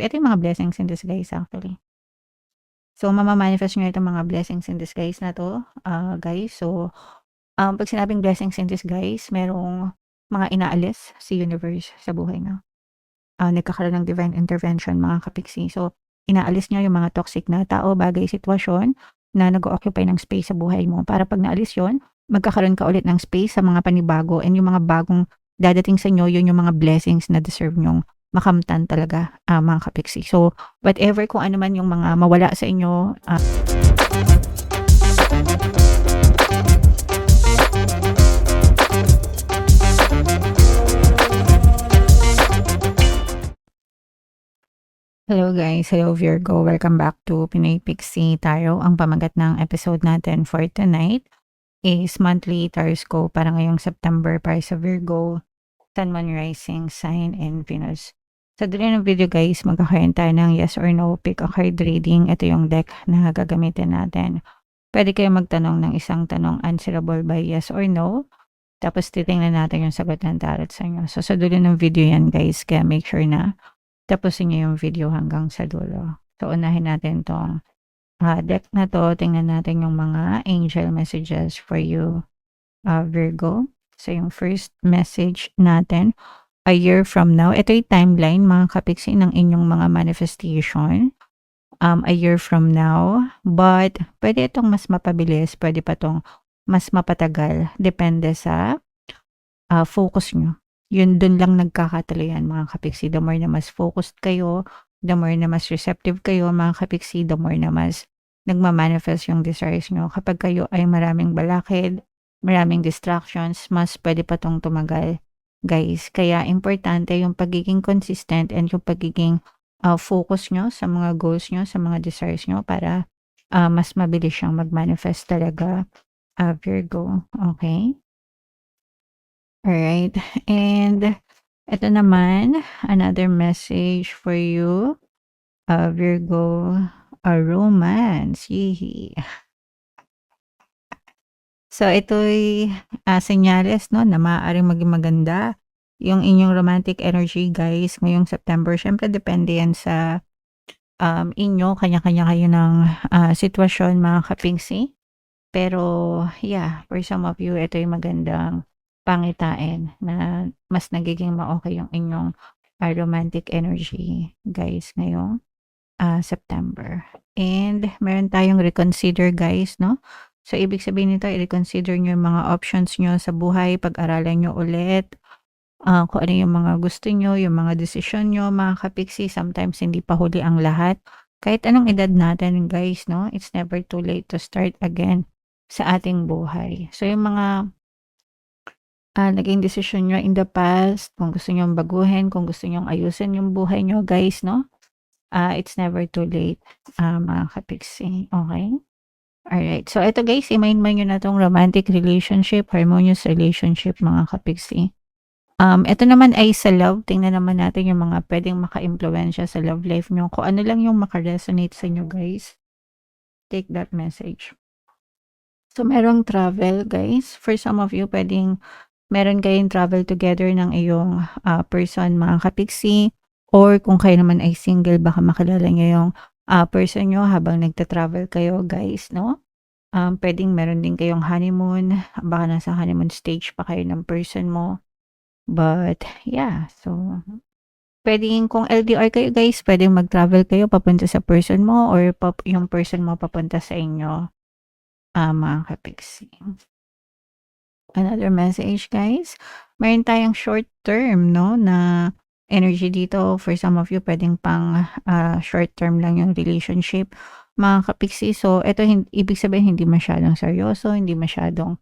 Ito yung mga blessings in disguise actually. So, mama-manifest niyo itong mga blessings in disguise na 'to, guys. So, 'pag sinabing blessings in disguise, merong mga inaalis si universe sa buhay niyo. Nagkakaroon ng divine intervention mga kapiksi. So, inaalis niya yung mga toxic na tao, bagay, sitwasyon na nag-o-occupy ng space sa buhay mo para 'pag naalis yun, magkakaroon ka ulit ng space sa mga panibago and yung mga bagong dadating sa inyo, yun yung mga blessings na deserve niyong makamtan talaga, mga kapiksi. So, whatever kung ano man yung mga mawala sa inyo, hello guys, hello Virgo, welcome back to Pinoy Pixie Tarot. Ang pamagat ng episode natin for tonight is monthly tarot para ngayong September para sa Virgo, Sun, Moon, Rising, Sign, and Venus. Sa dulo ng video guys, magkakaroon tayo ng yes or no pick a card reading. Ito yung deck na gagamitin natin. Pwede kayo magtanong ng isang tanong answerable by yes or no. Tapos titingnan natin yung sagot ng tarot sa inyo. So sa dulo ng video yan guys, kaya make sure na tapusin niyo yung video hanggang sa dulo. So unahin natin tong deck na to. Tingnan natin yung mga angel messages for you, Virgo. So yung first message natin, a year from now. Ito yung timeline mga kapiksi ng inyong mga manifestation. A year from now. But pwede itong mas mapabilis. Pwede pa itong mas mapatagal. Depende sa focus nyo. Yun dun lang nagkakatalayan mga kapiksi. The more na mas focused kayo, the more na mas receptive kayo mga kapiksi, the more na mas nagmamanifest yung desires nyo. Kapag kayo ay maraming balakid, maraming distractions, mas pwede pa tong tumagal, guys. Kaya importante yung pagiging consistent and yung pagiging focus nyo sa mga goals nyo, sa mga desires nyo para mas mabilis siyang mag-manifest talaga, Virgo. Okay? Alright, and ito naman, another message for you, Virgo, a romance, yee. So ito'y senyales 'no, na maaaring maging maganda yung inyong romantic energy guys ngayong September. Siyempre depende yan sa, inyo, kanya-kanya kayo ng, sitwasyon mga kapingsi. Pero yeah, for some of you, ito yung magandang pangitain na mas nagiging ma-okey yung inyong, romantic energy guys ngayong, September. And meron tayong reconsider guys 'no. So ibig sabihin nito i-reconsider niyo yung mga options niyo sa buhay, pag-aralan niyo ulit, kung ano yung mga gusto niyo, yung mga desisyon niyo mga kapiksi. Sometimes hindi pa huli ang lahat. Kahit anong edad natin guys 'no, it's never too late to start again sa ating buhay. So yung mga naging desisyon niyo in the past, kung gusto niyong baguhin, kung gusto niyong ayusin yung buhay niyo guys 'no, it's never too late, mga kapiksi, okay? Alright, so eto guys, i-mind niyo na 'tong romantic relationship, harmonious relationship mga kapiksi. Eto naman ay sa love, tingnan naman natin yung mga puwedeng maka-impluwensiya sa love life niyo, kung ano lang yung maka-resonate sa inyo guys. Take that message. So merong travel guys, for some of you puwedeng meron kayong travel together ng iyong, person mga kapiksi, or kung kayo naman ay single baka makilala niyo yung, person niyo habang nagta-travel kayo guys 'no. Puwedeng meron din kayong honeymoon, baka nasa honeymoon stage pa kayo ng person mo. But yeah, so puwedeng kung LDR kayo guys, puwedeng mag-travel kayo papunta sa person mo or yung person mo papunta sa inyo, mga kapiksi. Another message guys, meron tayong short term 'no, na energy dito. For some of you puwedeng pang, short term lang yung relationship mga kapiksi. So eto ibig sabihin hindi masyadong seryoso, hindi masyadong,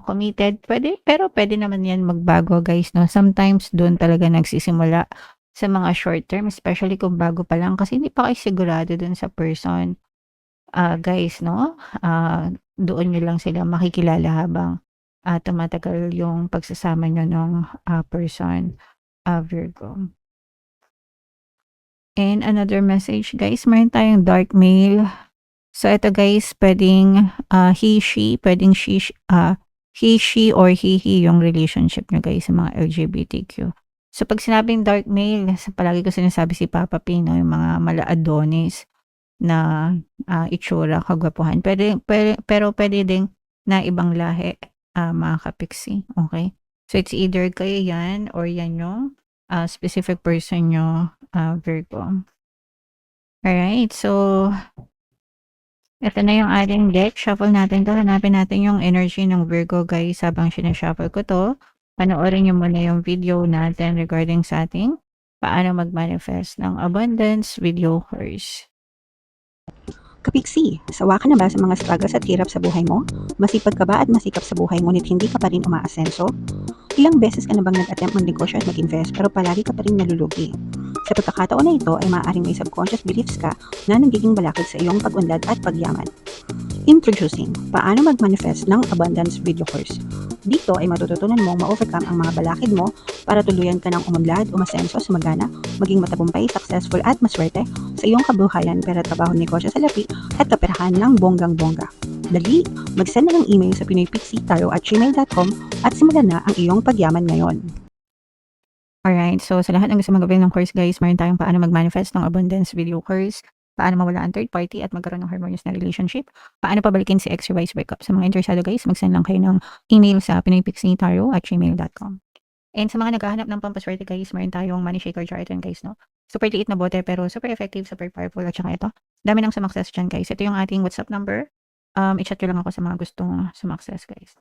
committed. Pero puwede naman yan magbago guys 'no. Sometimes dun talaga nagsisimula sa mga short term, especially kung bago pa lang kasi hindi pa kayo sigurado dun sa person, guys 'no. Doon niyo lang sila makikilala habang tumatagal yung pagsasama niyo nung, person, Virgo. And another message guys, meron tayong dark male. So ito guys, puwedeng, he, she, puwedeng he, she or he yung relationship niyo guys sa mga LGBTQ. So, 'pag sinabing dark male, palagi ko sinasabi si Papa P 'no, yung mga mala-Adonis na, itsura, kagwapuhan. Pero puwede ding na ibang lahi, mga ka-pixie, okey? So, it's either kayo 'yan or 'yan yung, specific person niyo, Virgo. Alright, so eto na yung ating deck, shuffle natin 'to, hanapin natin yung energy ng Virgo guys habang sina-shuffle ko 'to. Panoorin niyo muna yung video natin regarding sa ating paano mag-manifest ng abundance video course. Kapiksi, sawa ka na ba sa mga struggles at hirap sa buhay mo? Masipag ka ba at masikap sa buhay ngunit hindi ka pa rin umaasenso? Ilang beses ka na bang nag-attempt mag-negosyo at mag-invest pero palagi ka pa rin nalulugi? Sa pagkakataon na ito ay maaaring may subconscious beliefs ka na nagiging balakid sa iyong pag-unlad at pagyaman. Introducing, paano mag-manifest ng abundance video course. Dito ay matututunan mong ma-overcome ang mga balakid mo para tuluyan ka ng umunlad, umasenso, sumagana, maging matagumpay, successful at maswerte sa iyong kabuhayan, pera, trabaho, negosyo, salapi at kaperahan ng bonggang-bongga. Dali, mag-send na ng email sa pinoypixie@gmail.com at simulan na ang iyong pagyaman ngayon. Alright, so sa lahat ng gusto mag-avail ng course guys, meron tayong paano mag-manifest ng abundance video course, paano mawala ang third party at magkaroon ng harmonious na relationship, paano pabalikin si ex or vice breakup. Sa mga interesado guys, mag-send lang kayo ng email sa pinoypixie@gmail.com. And sa mga naghahanap ng pampaswerte guys, meron tayong money shaker jar. Ito yun guys, no? Super liit na bote pero super effective, super powerful. At saka ito, dami nang sumakses dyan guys. Ito yung ating WhatsApp number. I-chat nyo lang ako sa mga gustong sumakses guys.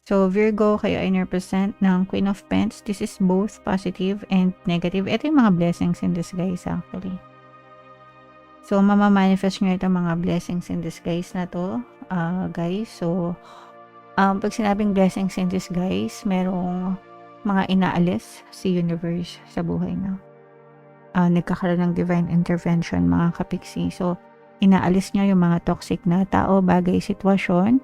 So, Virgo, kayo ay represent ng Queen of Pentacles. This is both positive and negative. Ito yung mga blessings in disguise actually. So, mamamanifest nyo ito mga blessings in disguise na to, guys. So, pag sinabing blessings in disguise, merong mga inaalis si universe sa buhay nyo. Nagkakaroon ng divine intervention mga kapiksi. So, inaalis nyo yung mga toxic na tao, bagay, sitwasyon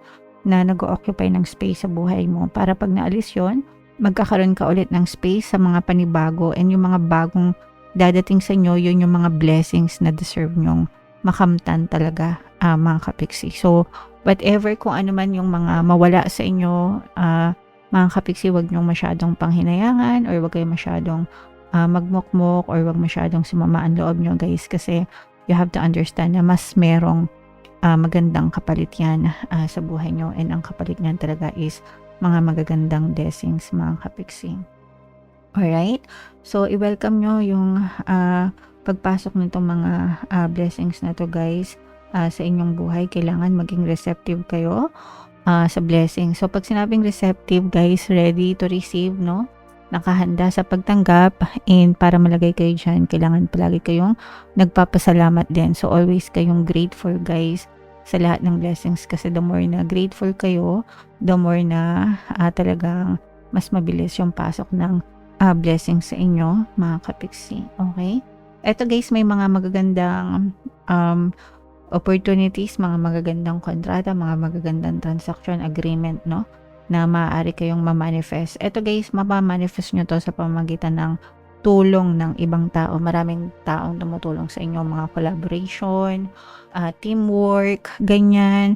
na nag-o-occupy ng space sa buhay mo. Para pag naalis yon, magkakaroon ka ulit ng space sa mga panibago, and yung mga bagong dadating sa inyo, yun yung mga blessings na deserve nyong makamtan talaga, mga kapiksi. So, whatever kung ano man yung mga mawala sa inyo, mga kapiksi, wag nyong masyadong panghinayangan or wag kayo masyadong magmukmok or wag masyadong sumama ang loob nyo guys, kasi you have to understand na mas merong magandang kapalit yan sa buhay nyo, and ang kapalit niyan talaga is mga magagandang blessings mga kapiksi. Alright, so i-welcome nyo yung pagpasok nitong mga blessings na to guys sa inyong buhay. Kailangan maging receptive kayo sa blessing. So pag sinabing receptive guys, ready to receive, no? Nakahanda sa pagtanggap, and para malagay kayo dyan, kailangan palagi kayong nagpapasalamat din. So always kayong grateful guys sa lahat ng blessings, kasi the more na grateful kayo, the more na talagang mas mabilis yung pasok ng blessings sa inyo mga kapiksi. Okay? Eto guys, may mga magagandang opportunities, mga magagandang kontrata, mga magagandang transaction agreement, no? Na maaari kayong ma-manifest. Eto guys, mapa-manifest nyo to sa pamamagitan ng tulong ng ibang tao. Maraming taong tumutulong sa inyo, mga collaboration, teamwork, ganyan.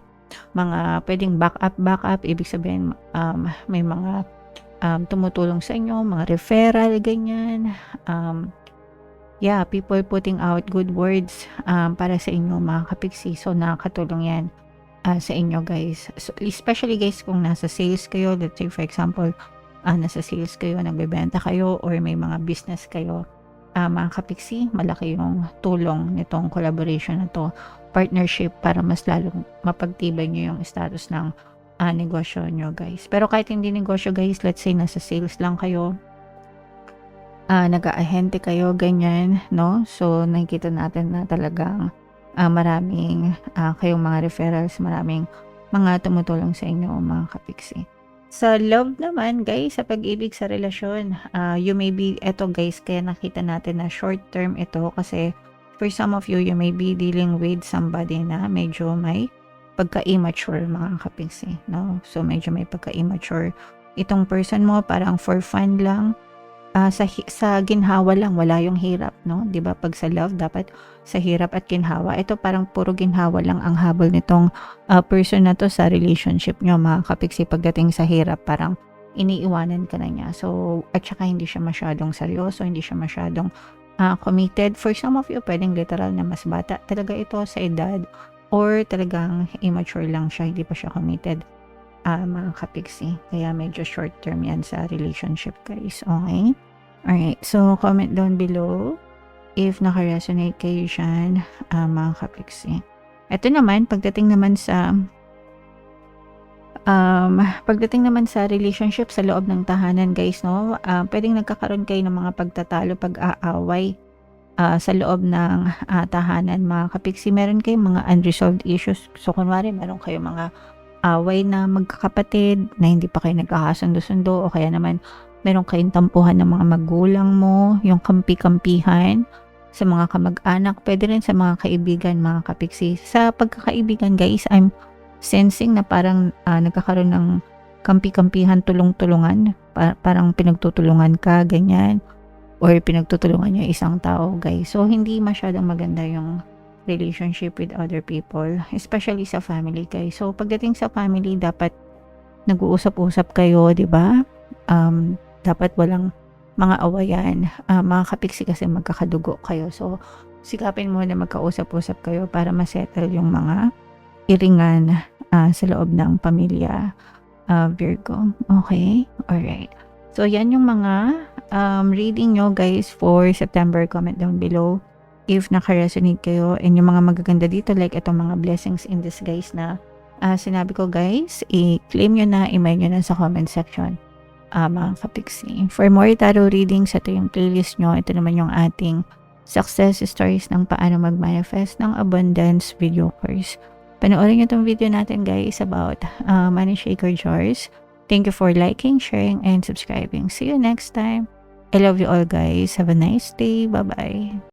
Mga pwedeng backup, ibig sabihin may mga tumutulong sa inyo, mga referral, ganyan. Yeah, people putting out good words para sa inyo mga kapiksi. So nakakatulong yan sa inyo guys. So, especially guys kung nasa sales kayo, let's say for example, nasa sales kayo, nagbebenta kayo, or may mga business kayo, mga kapiksi, malaki yung tulong nitong collaboration na to, partnership, para mas lalong mapagtibay nyo yung status ng negosyo nyo guys. Pero kahit hindi negosyo guys, let's say nasa sales lang kayo, nag-aahente kayo, ganyan, no? So nakikita natin na talagang maraming kayong mga referrals, maraming mga tumutulong sa inyo mga kapiksi. Sa love naman guys, sa pag-ibig, sa relasyon, you may be, eto guys, kaya nakita natin na short term ito, kasi for some of you, you may be dealing with somebody na medyo may pagka-immature mga kapiksi, no? So medyo may pagka-immature itong person mo, parang for fun lang, sa ginhawa lang, wala yung hirap, no? 'Di ba pag sa love dapat sa hirap at ginhawa. Ito parang puro ginhawa lang ang habol nitong person na to sa relationship nyo mga kapiksi. Pagdating sa hirap, parang iniiwanan ka na niya. So, at saka hindi siya masyadong seryoso, hindi siya masyadong committed. For some of you, pwedeng literal na mas bata talaga ito sa edad or talagang immature lang siya, hindi pa siya committed. Mga kapiksi. Kaya medyo short term yan sa relationship, guys. Okay? Alright. So, comment down below if naka-resonate kayo dyan, mga kapiksi. Ito naman, pagdating naman sa relationship sa loob ng tahanan, guys, no? Pwedeng nagkakaroon kayo ng mga pagtatalo, pag-aaway sa loob ng tahanan, mga kapiksi. Meron kayong mga unresolved issues. So, kunwari, meron kayong mga away na magkakapatid na hindi pa kayo nagkakasundo-sundo, o kaya naman meron kayong tampuhan ng mga magulang mo, yung kampi-kampihan sa mga kamag-anak, pwede rin sa mga kaibigan, mga kapiksi. Sa pagkakaibigan, guys, I'm sensing na parang nagkakaroon ng kampi-kampihan, tulong-tulungan, parang pinagtutulungan ka, ganyan, or pinagtutulungan yung isang tao, guys. So, hindi masyadong maganda yung relationship with other people, especially sa family, guys. So, pagdating sa family, dapat nag-uusap-usap kayo, di ba? Dapat walang mga awayan, mga kapiksi, kasi magkakadugo kayo. So, sikapin mo na magkausap-usap kayo para masettle yung mga iringan sa loob ng pamilya, Virgo. Okay? Alright. So, yan yung mga reading nyo, guys, for September. Comment down below if naka-resonate kayo, and yung mga magaganda dito, like itong mga blessings in disguise na sinabi ko, guys, i-claim nyo na, i-mail nyo na sa comment section, mga kapiksi. For more tarot readings, ito yung playlist nyo. Ito naman yung ating success stories ng paano mag-manifest ng abundance video course. Panoorin nyo itong video natin, guys, about money shaker jars. Thank you for liking, sharing, and subscribing. See you next time. I love you all, guys. Have a nice day. Bye-bye.